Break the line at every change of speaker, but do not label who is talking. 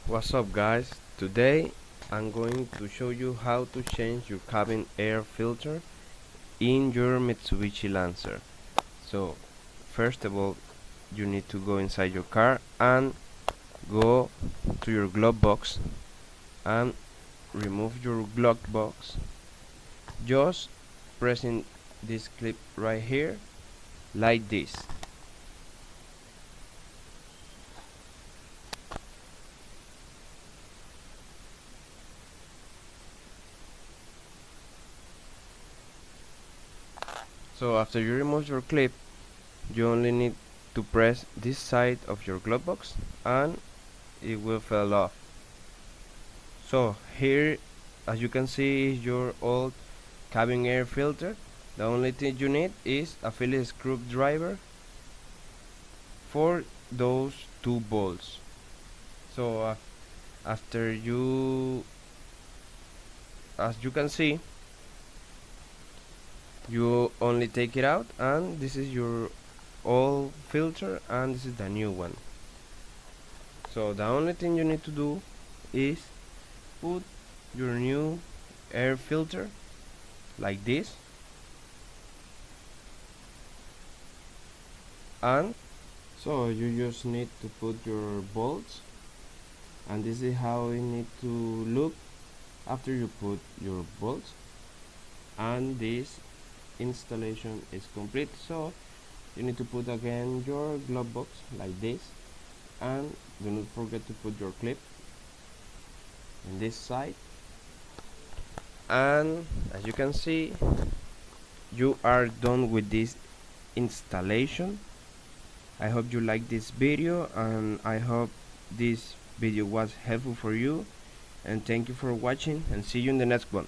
What's up guys? Today I'm going to show you how to change your cabin air filter in your Mitsubishi Lancer. So first of all you need to go inside your car and go to your glove box and remove your glove box, just pressing this clip right here like this. So after you remove your clip, you only need to press this side of your glove box and it will fall off. So here, as you can see, is your old cabin air filter. The only thing you need is a Phillips screwdriver for those two bolts. So after you, as you can see, you only take it out and this is your old filter and this is the new one. So the only thing you need to do is put your new air filter like this, and so you just need to put your bolts, and this is how it need to look after you put your bolts, and this installation is complete. So you need to put again your glove box like this, and do not forget to put your clip in this side, and as you can see you are done with this installation. I hope you like this video and I hope this video was helpful for you, and thank you for watching and see you in the next one.